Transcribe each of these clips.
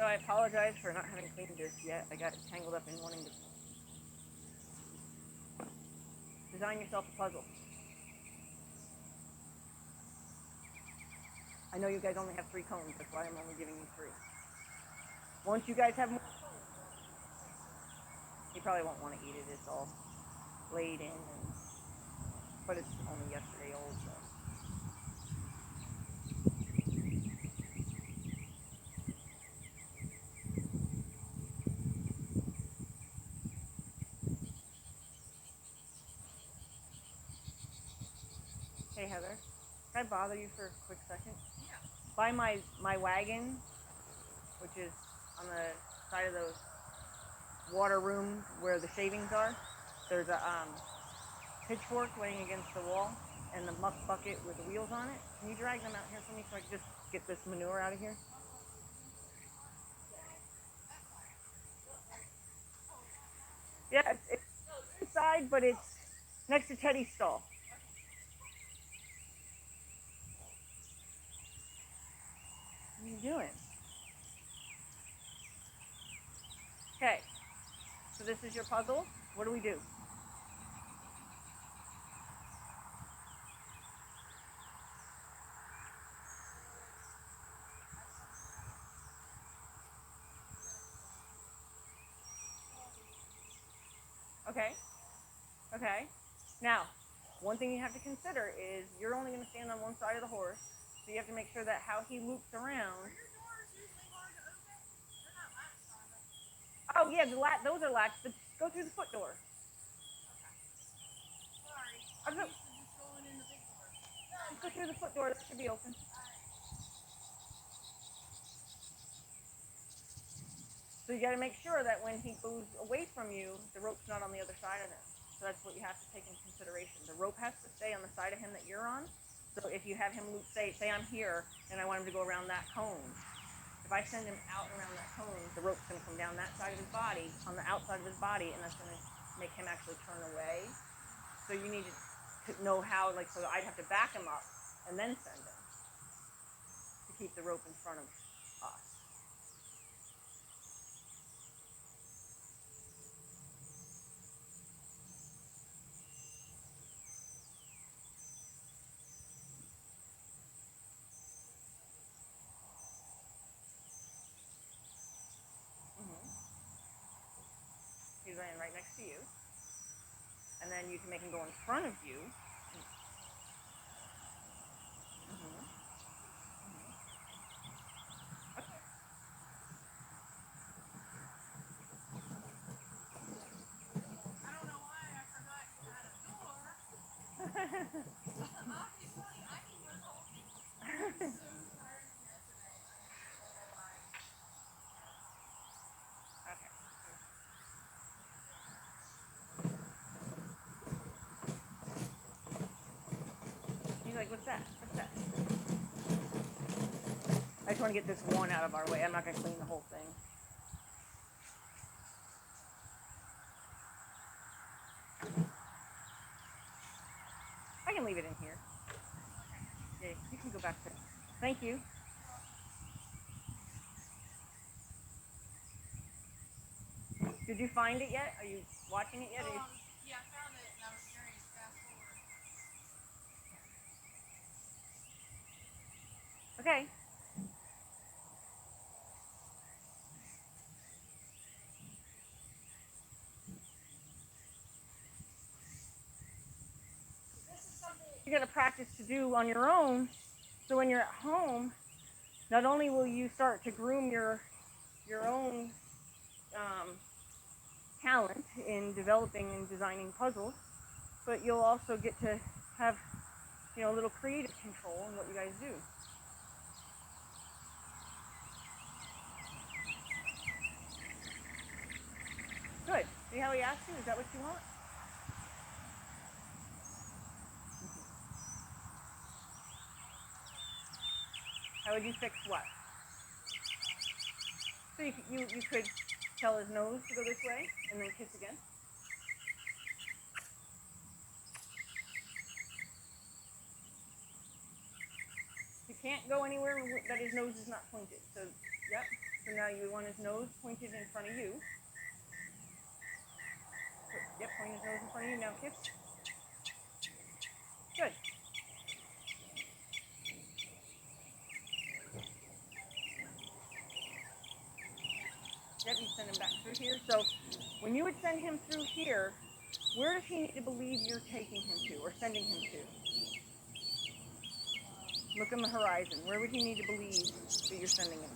I apologize for not having cleaned this yet. I got tangled up in wanting to design yourself a puzzle. I know you guys only have 3 cones, that's why I'm only giving you 3. Once you guys have more cones, you probably won't want to eat it. It's all laid in, but it's only yesterday old, so. Hey Heather, can I bother you for a quick second? Yeah. By my wagon, which is on the side of the water room where the shavings are, there's a pitchfork laying against the wall and the muck bucket with the wheels on it. Can you drag them out here for me so I can just get this manure out of here? Yeah, it's inside, but it's next to Teddy's stall. What are you doing? Okay, so this is your puzzle. What do we do? Okay, okay. Now, one thing you have to consider is you're only going to stand on one side of the horse, so you have to make sure that how he loops around. Are your doors usually hard to open? They're not latched on them. Oh yeah, those are latched, but go through the foot door. Sorry. I'm I'm go- used to just going in the big door. Go through the foot door. That should be open. So you got to make sure that when he goes away from you, the rope's not on the other side of him. So that's what you have to take into consideration. The rope has to stay on the side of him that you're on. So if you have him loop, say I'm here and I want him to go around that cone. If I send him out around that cone, the rope's going to come down that side of his body, on the outside of his body, and that's going to make him actually turn away. So you need to know how, like, so I'd have to back him up and then send him to keep the rope in front of us. He's laying right next to you. And then you can make him go in front of you. Okay. I don't know why I forgot you had a door. Obviously, I need one open. I'm so sorry yesterday. Okay. He's like, what's that? What's that? I just want to get this one out of our way. I'm not going to clean the whole thing. I can leave it in here. Yeah, you can go back to it. Thank you. Did you find it yet? Are you watching it yet? Yeah, I found it and I was getting ready to fast forward. Okay. This is something you're going to practice to do on your own. So when you're at home, not only will you start to groom your own talent in developing and designing puzzles, but you'll also get to have, a little creative control in what you guys do. Good. See how he asked you? Is that what you want? How would you fix what? So you could tell his nose to go this way and then kiss again. He can't go anywhere that his nose is not pointed. So, yep. So now you want his nose pointed in front of you. Yep, point his nose in front of you. Now kiss. Good. Yep, you send him back through here. So when you would send him through here, where does he need to believe you're taking him to or sending him to? Look on the horizon. Where would he need to believe that you're sending him?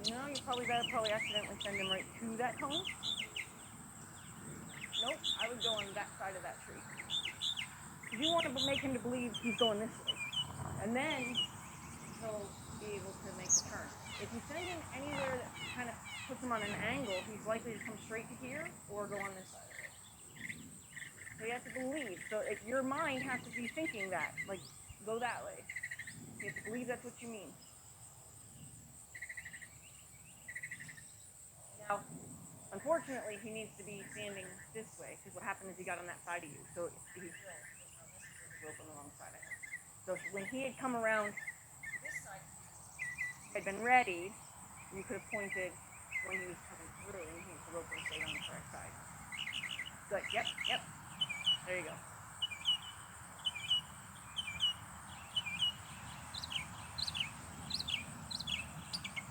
No, you probably accidentally send him right to that cone. Nope, I would go on that side of that tree. You want to make him to believe he's going this way. And then he'll be able to make the turn. If you send him anywhere that kind of puts him on an angle, he's likely to come straight to here or go on this side of it. So you have to believe. So if your mind has to be thinking that, like, go that way. You have to believe that's what you mean. Now, unfortunately, he needs to be standing this way, because what happened is he got on that side of you. So he's rope on the wrong side of him. So when he had come around this side, had been ready, you could have pointed when he was coming through, and the rope would have stayed on the correct side. Good. Yep. Yep. There you go.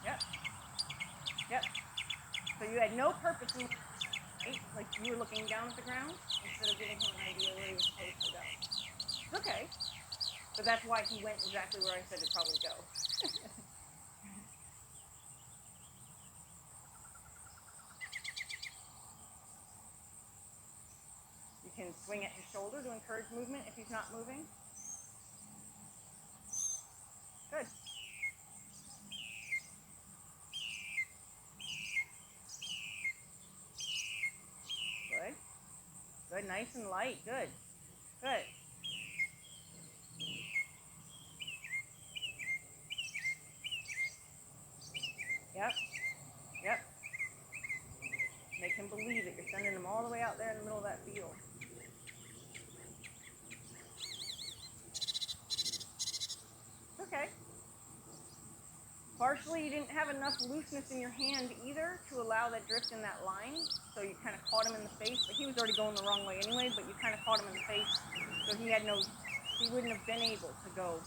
Yep. Yep. So you had no purpose in, like you were looking down at the ground instead of giving him an idea where he was supposed to go. It's okay. But that's why he went exactly where I said to probably go. You can swing at his shoulder to encourage movement if he's not moving. Good. Good. Good. Nice and light. Good. Good. Yep. Yep. Make him believe that you're sending him all the way out there in the middle of that field. Okay. Partially, you didn't have enough looseness in your hand either to allow that drift in that line, so you kind of caught him in the face, but he was already going the wrong way anyway, but you kind of caught him in the face, so he wouldn't have been able to go.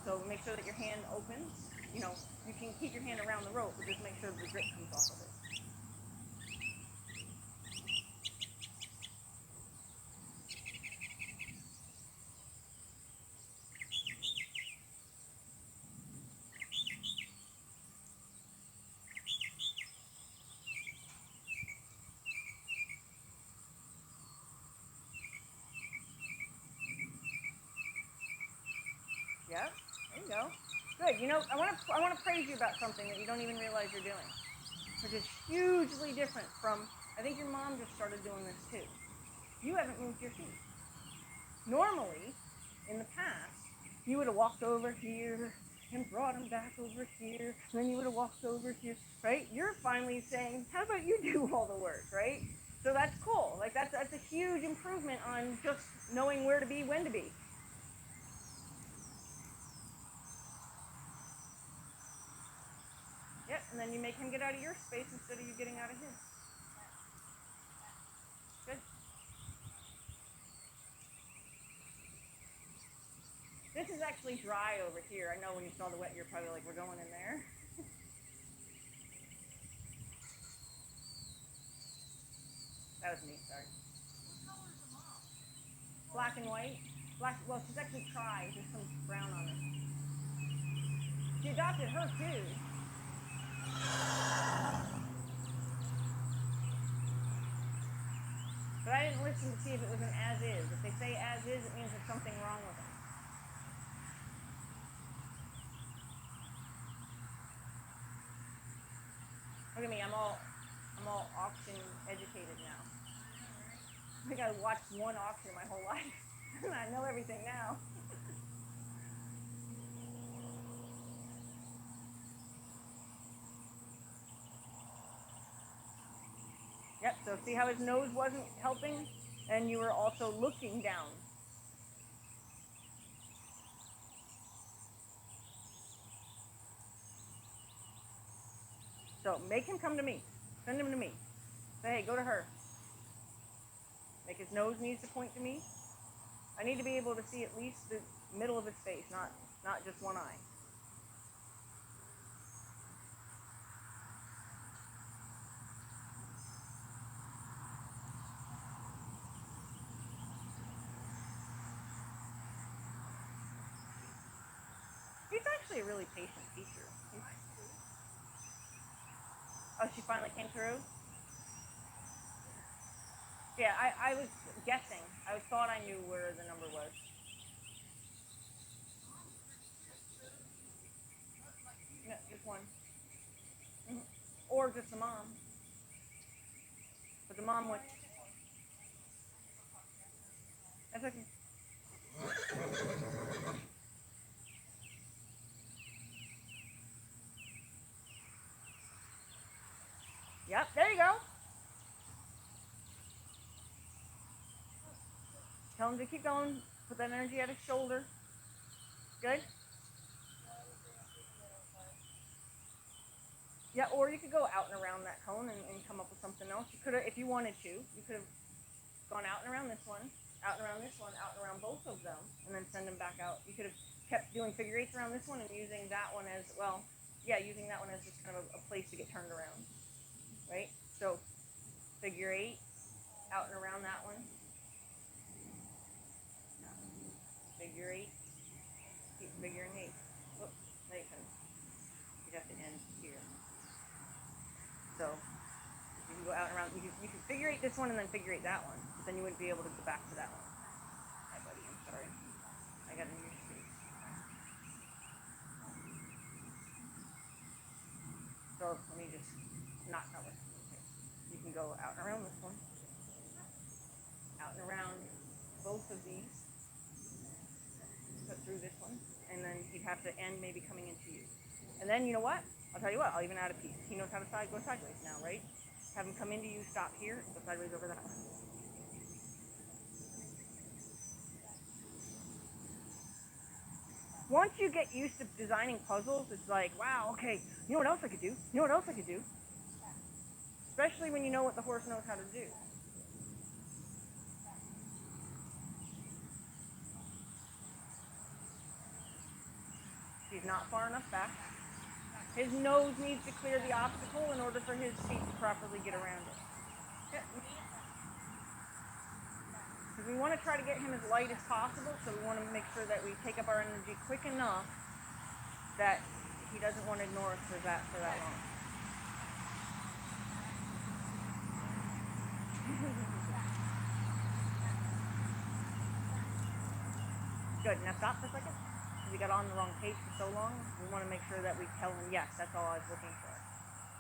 So make sure that your hand opens. You know, you can keep your hand around the rope, but just make sure that the grip comes off of it. Yeah, there you go. Good. You know, I want to praise you about something that you don't even realize you're doing, which is hugely different from. I think your mom just started doing this too. You haven't moved your feet. Normally, in the past, you would have walked over here and brought them back over here, and then you would have walked over here, right? You're finally saying, "How about you do all the work," right? So that's cool. Like that's a huge improvement on just knowing where to be, when to be. Yep, and then you make him get out of your space instead of you getting out of his. Good. This is actually dry over here. I know when you saw the wet, you're probably like, we're going in there. That was me, sorry. What color is the mom? Black and white. Black, well, she's actually tried. There's some brown on her. She adopted her too. But I didn't listen to see if it was an as is. If they say as is, it means there's something wrong with them. Look at me, I'm all auction educated now. I think I watched one auction my whole life. I know everything now. Yep, so see how his nose wasn't helping? And you were also looking down. So make him come to me. Send him to me. Say, hey, go to her. Make his nose needs to point to me. I need to be able to see at least the middle of his face, not just one eye. He's actually a really patient teacher. Oh, she finally came through? Yeah, I was guessing. I thought I knew where the number was. No, just one. Mm-hmm. Or just the mom. But the mom went. That's okay. Yep, there you go. Tell him to keep going. Put that energy at his shoulder. Good? Yeah, or you could go out and around that cone and come up with something else. You could have, if you wanted to, you could have gone out and around this one, out and around this one, out and around both of them, and then send them back out. You could have kept doing figure eights around this one and using that one as, well, yeah, using that one as just kind of a place to get turned around, right? So figure eight, out and around that one. Figure eight, keep figuring eight. Whoops, now you'd have to end here. So you can go out and around. You can figure eight this one and then figure eight that one. But then you wouldn't be able to go back to that one. Hi, buddy. I'm sorry. I got in your space. So let me just not cover. Okay. You can go out and around this one. Out and around both of these. Cut through this one. And then you'd have to end maybe coming into you. And then you know what? I'll tell you what. I'll even add a piece. He knows how to go sideways now, right? Have him come into you, stop here, go sideways over that one. Once you get used to designing puzzles, it's like, wow, okay, you know what else I could do? You know what else I could do? Especially when you know what the horse knows how to do. He's not far enough back. His nose needs to clear the obstacle in order for his feet to properly get around it. Because we want to try to get him as light as possible, so we want to make sure that we take up our energy quick enough that he doesn't want to ignore us for that long. Good. Now stop for a second. We got on the wrong page for so long. We want to make sure that we tell them, yes, that's all I was looking for.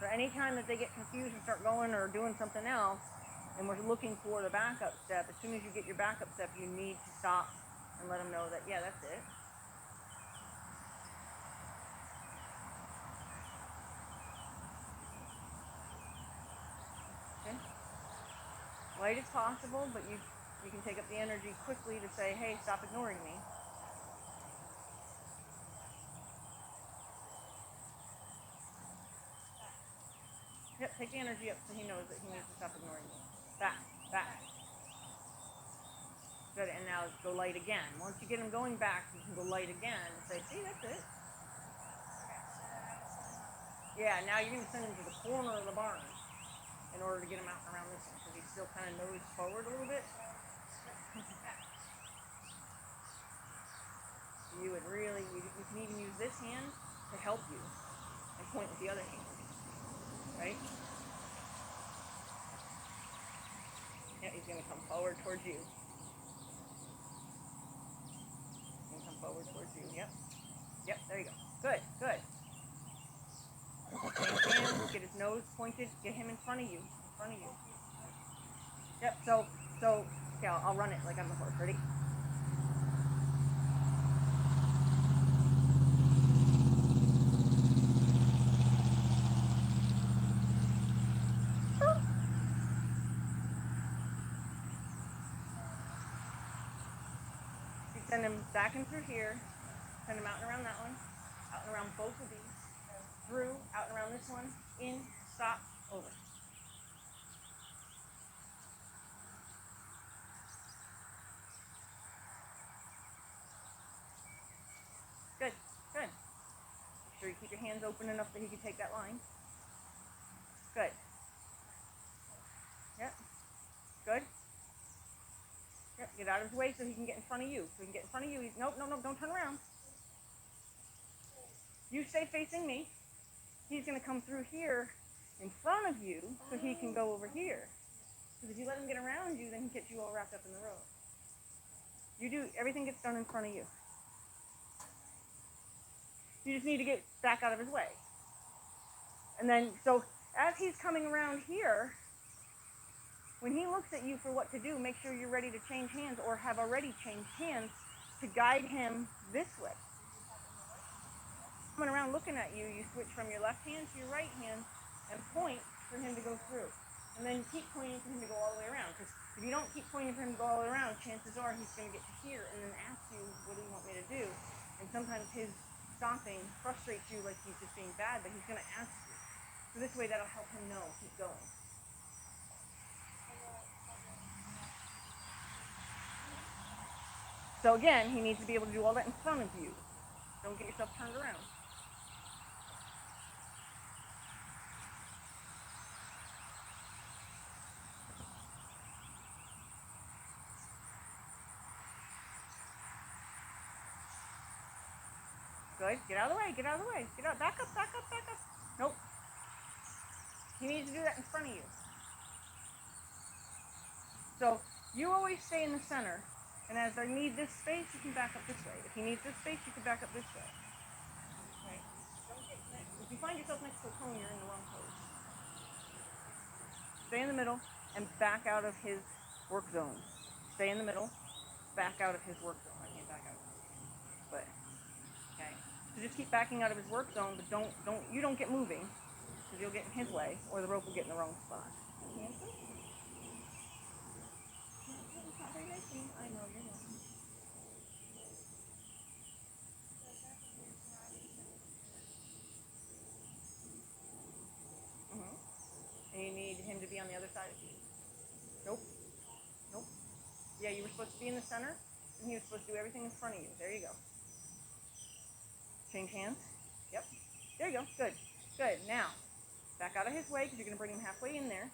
So anytime that they get confused and start going or doing something else, and we're looking for the backup step, as soon as you get your backup step, you need to stop and let them know that, yeah, that's it. Okay. Light as possible, but you can take up the energy quickly to say, hey, stop ignoring me. Yep, take the energy up so he knows that he needs to stop ignoring you. Back. Good, and now go light again. Once you get him going back, you can go light again and say, see, that's it. Yeah, now you're going to send him to the corner of the barn in order to get him out and around this one, because he's still kind of nose forward a little bit. You would really, you can even use this hand to help you and point with the other hand. Right? Yeah, he's going to come forward towards you. He's going to come forward towards you. Yep, there you go. Good. Same hand, get his nose pointed, get him in front of you. Yep, so okay, I'll run it like I'm the horse. Ready? Send him back and through here. Send him out and around that one. Out and around both of these. through, out and around this one, in, stop, over. Good, good. Make sure you keep your hands open enough that he can take that line. Good. Yep. Good. Yep. Get out of his way so he can get in front of you. So he can get in front of you. Nope, nope, nope, don't turn around. You stay facing me. He's going to come through here in front of you so he can go over here. Because if you let him get around you, then he gets you all wrapped up in the road. You do, everything gets done in front of you. You just need to get back out of his way. And then, so as he's coming around here, when he looks at you for what to do, make sure you're ready to change hands or have already changed hands to guide him this way. Coming around looking at you, you switch from your left hand to your right hand and point for him to go through. And then keep pointing for him to go all the way around. Because if you don't keep pointing for him to go all the way around, chances are he's going to get to here and then ask you, what do you want me to do? And sometimes his stopping frustrates you like he's just being bad, but he's going to ask you. So this way that'll help him know, keep going. So again, he needs to be able to do all that in front of you. Don't get yourself turned around. Good. Get out of the way. Get out of the way. Get out. Back up, back up, back up. Nope. He needs to do that in front of you. So you always stay in the center. And as I need this space, you can back up this way. If he needs this space, you can back up this way. Right? Don't get next. If you find yourself next to a cone, you're in the wrong pose. Stay in the middle and back out of his work zone. Stay in the middle, back out of his work zone. I can't back out. But okay. So just keep backing out of his work zone, but you don't get moving because you'll get in his way or the rope will get in the wrong spot. I know you're not. And you need him to be on the other side of you. Nope. Nope. Yeah, you were supposed to be in the center, and he was supposed to do everything in front of you. There you go. Change hands. Yep. There you go. Good. Good. Now, back out of his way because you're going to bring him halfway in there.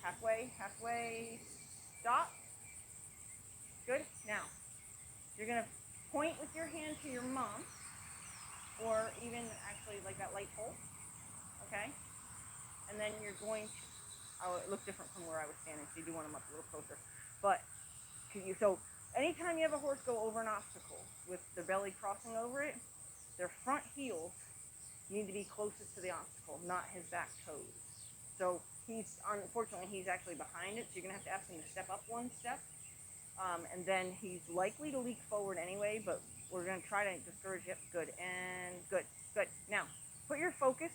Halfway, halfway. Stop. Good. Now, you're going to point with your hand to your mom, or even actually like that light pole. Okay? And then you're going to, oh, it looked different from where I was standing, so you do want them up a little closer. But, so anytime you have a horse go over an obstacle with their belly crossing over it, their front heels need to be closest to the obstacle, not his back toes. So unfortunately, he's actually behind it, so you're going to have to ask him to step up one step. And then he's likely to leak forward anyway, but we're going to try to discourage it. Good, and good, good. Now, put your focus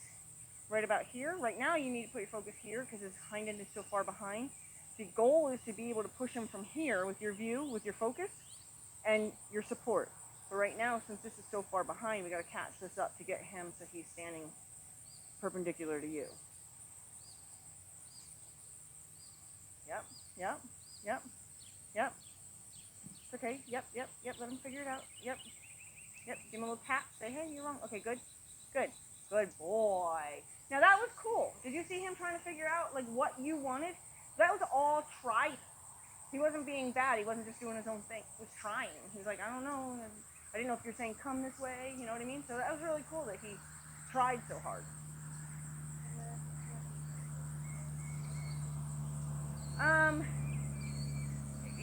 right about here. Right now, you need to put your focus here because his hind end is so far behind. The goal is to be able to push him from here with your view, with your focus, and your support. But right now, since this is so far behind, we got to catch this up to get him so he's standing perpendicular to you. Yep, yep, yep, yep. It's okay. Yep, yep, yep. Let him figure it out. Yep, yep. Give him a little tap. Say, hey, you're wrong. Okay, good, good, good boy. Now that was cool. Did you see him trying to figure out like what you wanted? That was all trying. He wasn't being bad. He wasn't just doing his own thing. He was trying. He was like, I don't know. I didn't know if you're saying come this way. You know what I mean? So that was really cool that he tried so hard.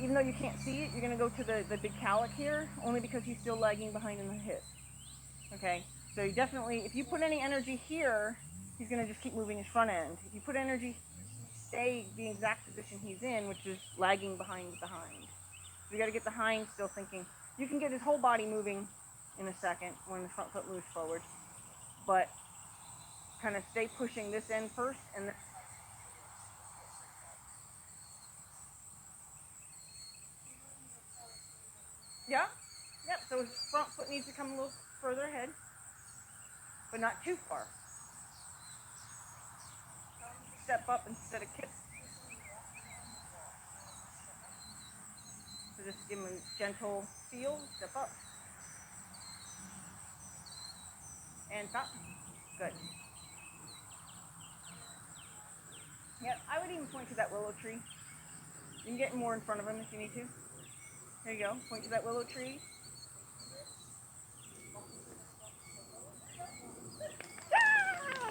Even though you can't see it, you're going to go to the big calic here, only because he's still lagging behind in the hip. Okay? So you definitely, if you put any energy here, he's going to just keep moving his front end. If you put energy, stay the exact position he's in, which is lagging behind with the hind. So you got to get the hind still thinking. You can get his whole body moving in a second when the front foot moves forward. But kind of stay pushing this end first and then yeah, yep. So his front foot needs to come a little further ahead. but not too far. Step up instead of kick. So just give him a gentle feel, step up. And stop. Good. Yep, I would even point to that willow tree. You can get more in front of him if you need to. There you go. Point to that willow tree. Ah!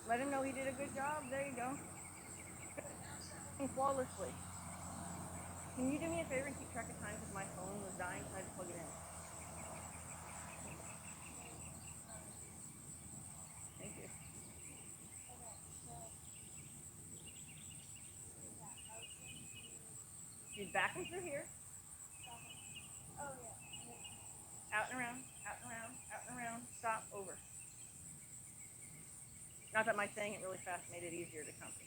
Let him know he did a good job. There you go. Flawlessly. Can you do me a favor and keep track of time because my phone was dying, so I had to plug it in. Thank you. She's backing through here. Oh, yeah. Out and around, out and around, out and around. Stop, over. Not that my saying it really fast made it easier to comprehend.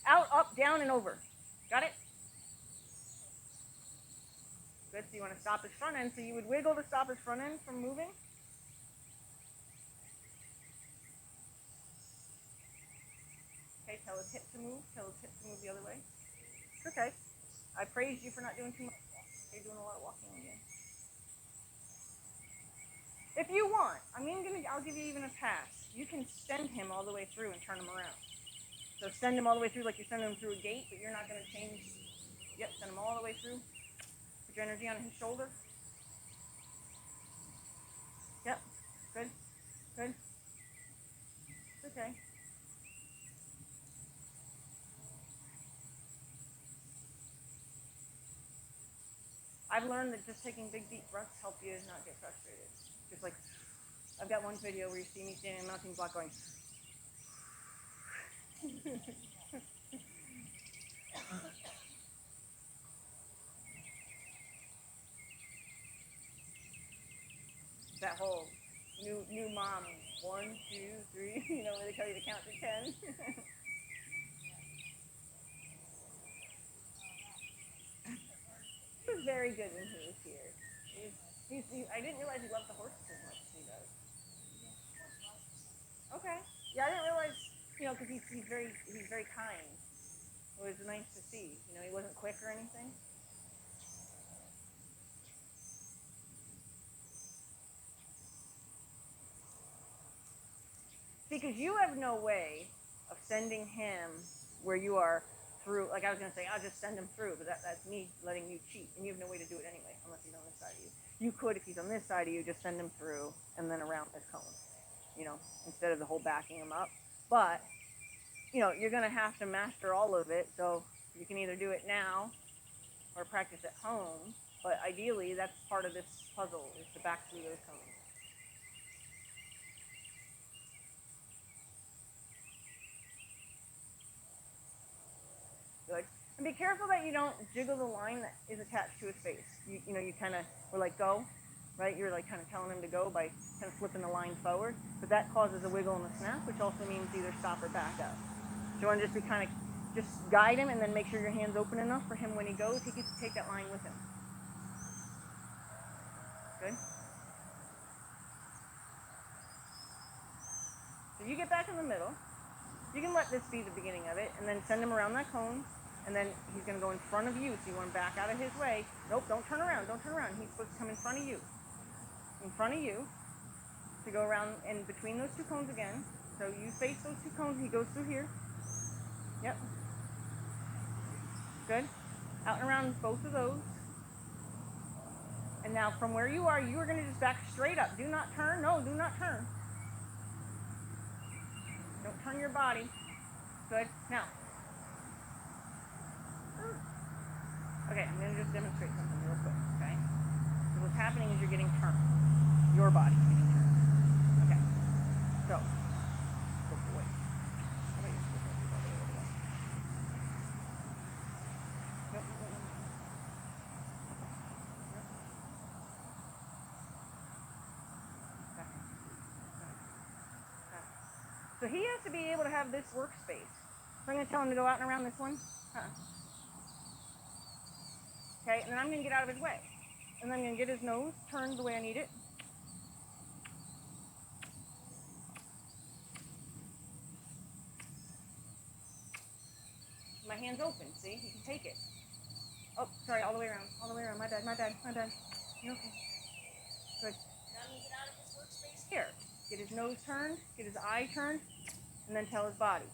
Out, up, down, and over. Got it? Good. So you want to stop his front end. So you would wiggle to stop his front end from moving. Okay, tell his hip to move. Tell his hip to move the other way. It's okay. I praised you for not doing too much. You're doing a lot of walking again. If you want, I'll give you even a pass. You can send him all the way through and turn him around. So send him all the way through like you're sending him through a gate, but you're not going to change. Yep, send him all the way through. Put your energy on his shoulder. Yep, good, good. It's okay. I've learned that just taking big deep breaths help you not get frustrated. Just like, I've got one video where you see me standing in a mountain block going. That whole new mom, 1, 2, 3, where they tell you to count to 10. He was very good when he was here. I didn't realize he loved the horses as much as he does. Okay. Yeah, I didn't realize, because he's very kind. It was nice to see. He wasn't quick or anything. Because you have no way of sending him where you are through. Like I was going to say, I'll just send him through, but that's me letting you cheat. And you have no way to do it anyway, unless he's on this side of you. You could, if he's on this side of you, just send him through and then around his cone, instead of the whole backing him up. But, you're going to have to master all of it. So you can either do it now or practice at home. But ideally, that's part of this puzzle, is to back through those cones. Good. And be careful that you don't jiggle the line that is attached to his face. You kind of were like, go, right? You're like kind of telling him to go by kind of flipping the line forward. But that causes a wiggle and a snap, which also means either stop or back up. So you want to just be kind of, just guide him and then make sure your hand's open enough for him when he goes, he gets to take that line with him. Good. So you get back in the middle. You can let this be the beginning of it, and then send him around that cone, and then he's going to go in front of you, so you want to back out of his way. Nope, don't turn around, don't turn around. He's supposed to come in front of you. In front of you, to go around in between those two cones again. So you face those two cones, he goes through here. Yep. Good. Out and around both of those. And now from where you are going to just back straight up. Do not turn. No, do not turn. Don't turn your body. Good. Now. Okay, I'm going to just demonstrate something real quick, okay? So what's happening is you're getting turned. Your body's getting turned. Okay. So, go away. So he has to be able to have this workspace. So I'm going to tell him to go out and around this one. Okay, and then I'm going to get out of his way. And then I'm going to get his nose turned the way I need it. My hand's open, see? He can take it. Oh, sorry, all the way around. All the way around. My bad. You're okay. Good. Now I'm going to get out of his workspace here. Get his nose turned, get his eye turned, and then tell his body.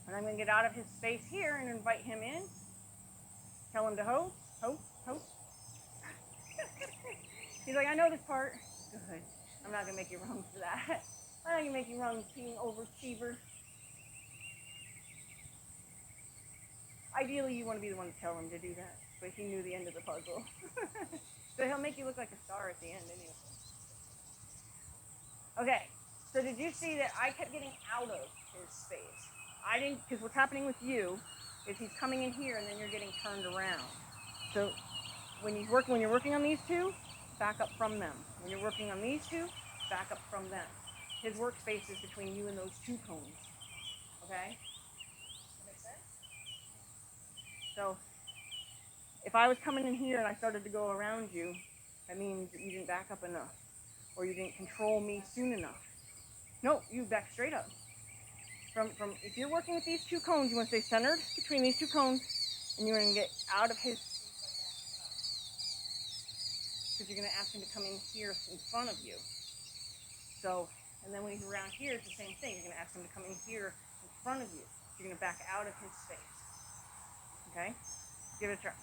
And I'm going to get out of his space here and invite him in. Tell him to ho, ho, ho. He's like, I know this part. Good. I'm not going to make you run for that. I'm not going to make you run, being overachiever. Ideally, you want to be the one to tell him to do that. But he knew the end of the puzzle. So he'll make you look like a star at the end anyway. Okay, so did you see that I kept getting out of his space? I didn't, because what's happening with you is he's coming in here and then you're getting turned around. So when you're working on these two, back up from them. When you're working on these two, back up from them. His workspace is between you and those two cones. Okay? That makes sense? So if I was coming in here and I started to go around you, that means that you didn't back up enough. Or you didn't control me soon enough. No, you back straight up. From if you're working with these two cones, you want to stay centered between these two cones, and you're going to get out of his because you're going to ask him to come in here in front of you. So, and then when he's around here, it's the same thing. You're going to ask him to come in here in front of you. You're going to back out of his space. Okay? Give it a try.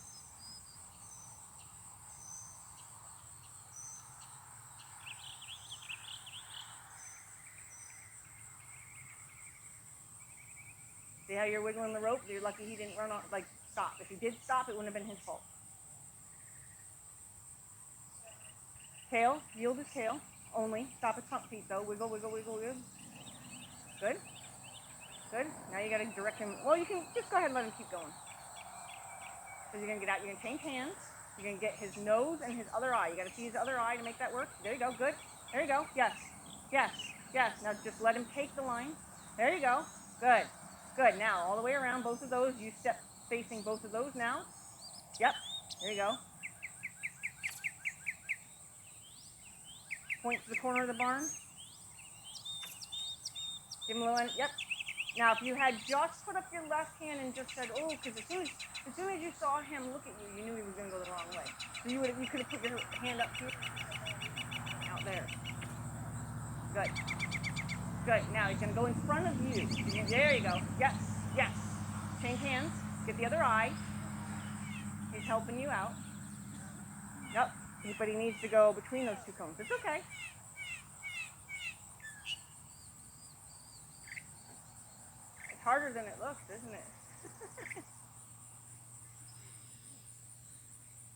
See how you're wiggling the rope? You're lucky he didn't run on, like, stop. If he did stop, it wouldn't have been his fault. Tail, yield his tail, only. Stop his front feet, though. Wiggle, wiggle, wiggle, wiggle. Good. Good. Now you gotta direct him. Well, you can just go ahead and let him keep going. So you're gonna get out, you're gonna change hands. You're gonna get his nose and his other eye. You gotta see his other eye to make that work. There you go, good. There you go, yes, yes, yes. Now just let him take the line. There you go, good. Good, now all the way around, both of those, you step facing both of those now. Yep, there you go. Point to the corner of the barn. Give him a little, yep. Now if you had just put up your left hand and just said, oh, because as soon as you saw him look at you, you knew he was going to go the wrong way. So you could have put your hand up here, out there. Good. Good. Now he's going to go in front of you. There you go. Yes. Yes. Change hands. Get the other eye. He's helping you out. Yep. But he needs to go between those two cones. It's okay. It's harder than it looks, isn't it?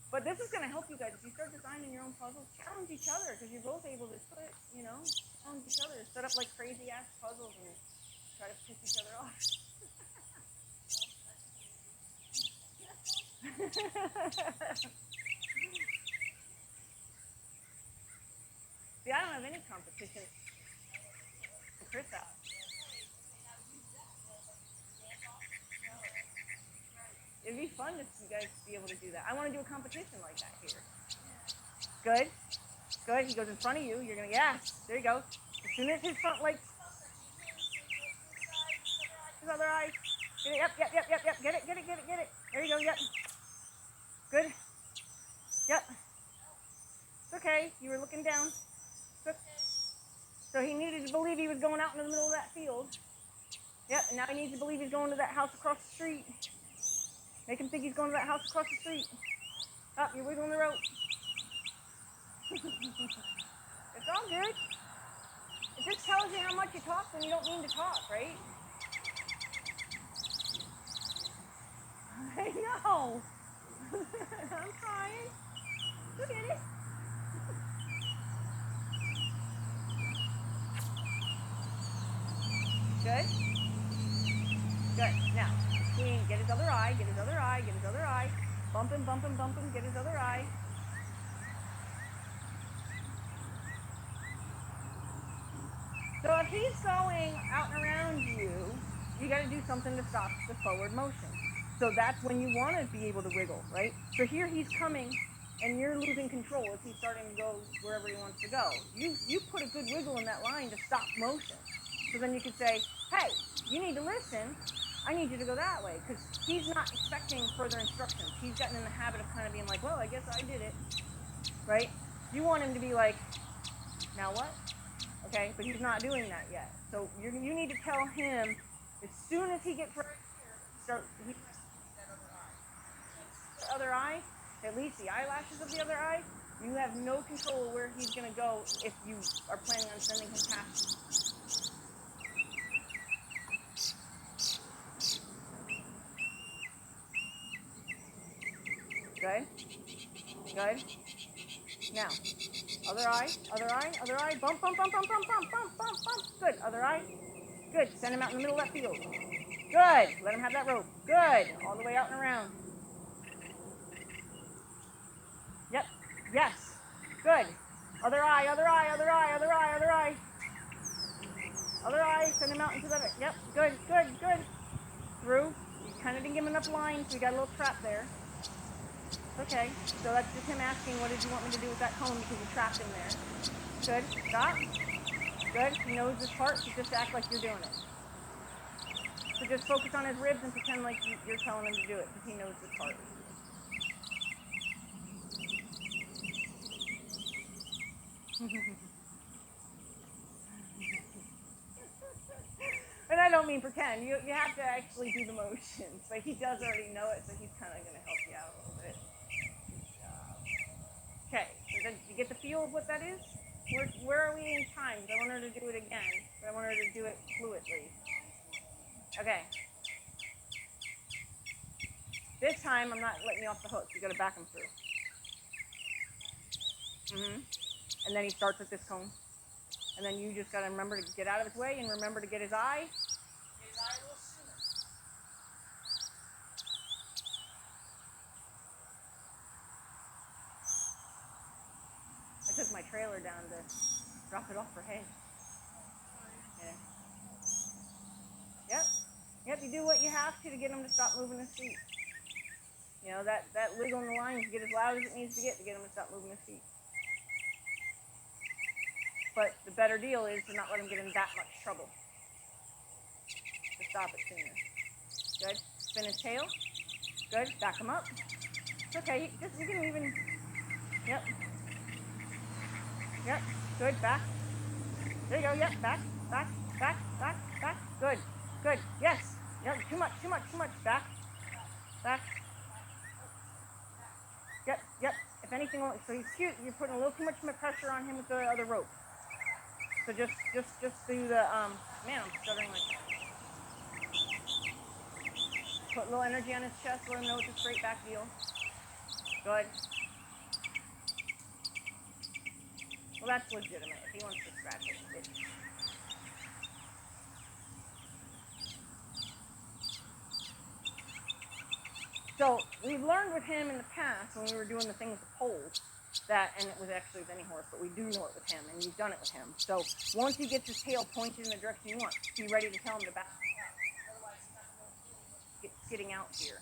But this is going to help you guys. If you start designing your own puzzles, challenge each other because you're both able to put, challenge each other. Set up like crazy ass puzzles and try to piss each other off. See, I don't have any competition. Chris out. It'd be fun if you guys be able to do that. I want to do a competition like that here. Good. Good. He goes in front of you. You're going to, yeah. There you go. As soon as his front leg. His other eye. Get it. Yep. Get it. There you go. Yep. Good. Yep. It's okay. You were looking down. So he needed to believe he was going out in the middle of that field. Yep. And now he needs to believe he's going to that house across the street. Make him think he's going to that house across the street. Up, you're wiggling the rope. It's all good. It just tells you how much you talk when you don't mean to talk, right? I know. I'm trying. Look at it. Good. Good. Now, get his other eye, get his other eye, get his other eye. Bump him, get his other eye. So if he's going out and around you, you got to do something to stop the forward motion. So that's when you want to be able to wiggle, right? So here he's coming, and you're losing control if he's starting to go wherever he wants to go. You put a good wiggle in that line to stop motion. So then you could say, hey, you need to listen. I need you to go that way, because he's not expecting further instructions. He's gotten in the habit of kind of being like, well, I guess I did it, right? You want him to be like, now what? Okay, but he's not doing that yet. So you need to tell him as soon as he gets right here, he that other eye, at least the eyelashes of the other eye. You have no control of where he's going to go if you are planning on sending him past you. Good. Good. Now, other eye, other eye, other eye. Bump, bump, bump, bump, bump, bump, bump, bump, bump. Good. Other eye. Good. Send him out in the middle of that field. Good. Let him have that rope. Good. All the way out and around. Yep. Yes. Good. Other eye, other eye, other eye, other eye, other eye. Other eye. Send him out into the... Yep. Good, good, good. Through. You kind of didn't give him enough line, so you got a little trap there. Okay. So that's just him asking, what did you want me to do with that cone, because you trapped him there. Good. Stop. Good. He knows this part, so just act like you're doing it. So just focus on his ribs and pretend like you're telling him to do it, because he knows this part. And I don't mean pretend. You have to actually do the motions. But he does already know it, so he's kind of going to help you out a little bit. Okay, so did you get the feel of what that is? Where are we in time? Because I want her to do it again. But I want her to do it fluidly. Okay. This time, I'm not letting you off the hook. You got to back him through. And then he starts with this cone. And then you just got to remember to get out of his way and remember to get his eye. Get his eye a little sooner. I took my trailer down to drop it off for hay. Yeah. Yep. Yep, you do what you have to get him to stop moving his feet. You know, that wiggle in the line, you get as loud as it needs to get him to stop moving his feet. But the better deal is to not let him get in that much trouble. To stop it sooner. Good. Spin his tail. Good. Back him up. It's okay. You can even. Yep. Yep. Good. Back. There you go. Yep. Back. Back. Back. Back. Back. Good. Good. Yes. Yep. Too much. Too much. Too much. Back. Back. Yep. Yep. If anything, so he's cute. You're putting a little too much pressure on him with the other rope. So just do the, man, I'm stuttering like that. Put a little energy on his chest, let him know it's a straight back deal. Good. Well, that's legitimate. If he wants to scratch it. So we've learned with him in the past, when we were doing the thing with the poles, that, and it was actually with any horse, but we do know it with him, and you've done it with him. So once he gets his tail pointed in the direction you want, be ready to tell him to back up. Otherwise, he's not going to get skidding out here.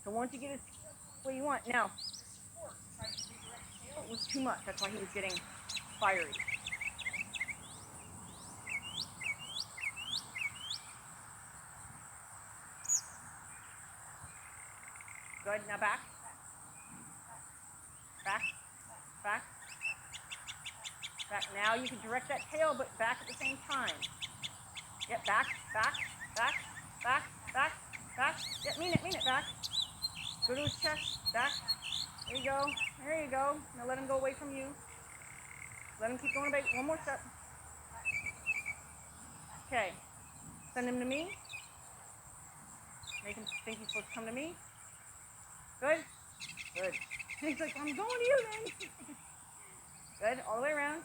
So once you get his tail the way you want, now, this horse tried to redirect his tail. It was too much. That's why he was getting fiery. Good. Now back. Back. Back. Back. Now you can direct that tail, but back at the same time. Yep, back, back, back, back, back, back. Yep, mean it, back. Go to his chest, back. There you go. There you go. Now let him go away from you. Let him keep going away. One more step. Okay. Send him to me. Make him think he's supposed to come to me. Good? Good. He's like, I'm going to you then. Good. All the way around.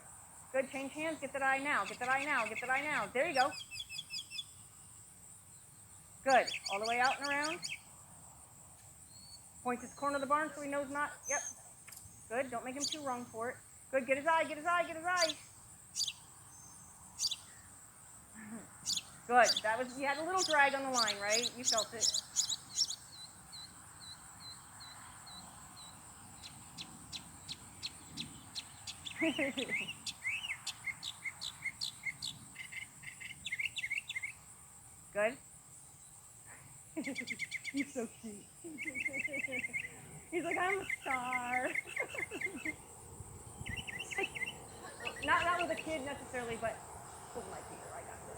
Good. Change hands. Get that eye now. Get that eye now. Get that eye now. There you go. Good. All the way out and around. Point this corner of the barn so he knows not. Yep. Good. Don't make him too wrong for it. Good. Get his eye. Get his eye. Get his eye. Good. That was, you had a little drag on the line, right? You felt it. Good? He's so cute. He's like, I'm a star. Not with a kid necessarily, but hold my Peter, I got this.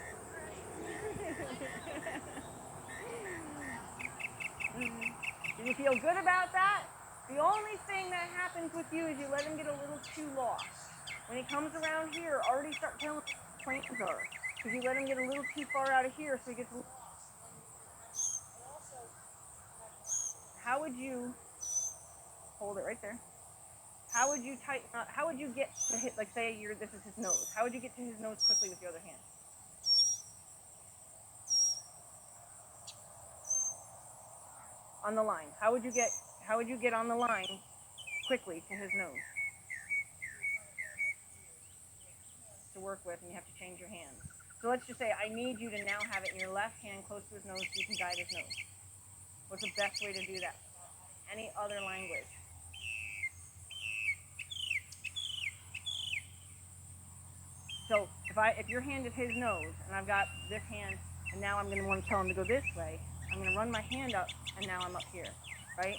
Do you feel good about that? The only thing that happens with you is you let him get a little too lost. When he comes around here, already start telling him what the plans are. Because you let him get a little too far out of here, so he gets lost. How would you hold it right there? How would you tighten up? How would you get to hit, like say this is his nose. How would you get to his nose quickly with your other hand? On the line. How would you get on the line quickly to his nose? To work with, and you have to change your hands. So let's just say I need you to now have it in your left hand close to his nose so you can guide his nose. What's the best way to do that? Any other language? So if your hand is his nose and I've got this hand and now I'm going to want to tell him to go this way, I'm going to run my hand up and now I'm up here, right?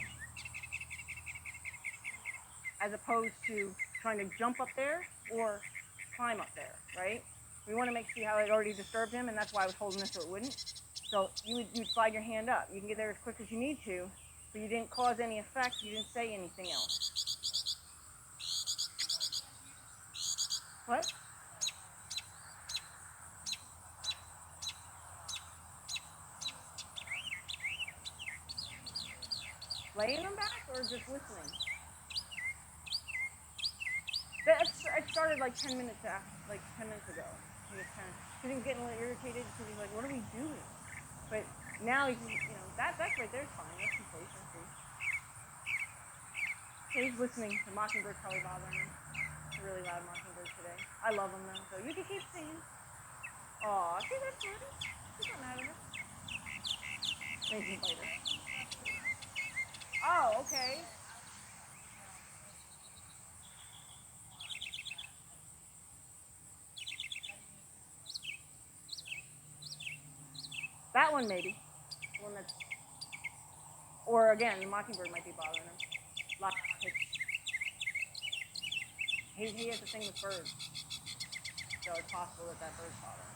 As opposed to trying to jump up there or climb up there, right? We want to see how it already disturbed him, and that's why I was holding this so it wouldn't. So you'd slide your hand up. You can get there as quick as you need to, but you didn't cause any effect. You didn't say anything else. What? Laying them back or just listening? It started like 10 minutes ago. He was getting a little irritated because he's like, "What are we doing?" But now he's, that's right there is fine. That's complacency. Okay, he's listening. The mockingbird's probably bothering him. It's a really loud mockingbird today. I love them though, so you can keep singing. Aw, see, that's fine. She's not mad at us. Maybe later. Oh, okay. That one maybe. The one that's, or again, the mockingbird might be bothering him. He has a thing with birds, so it's possible that bird's bothering him.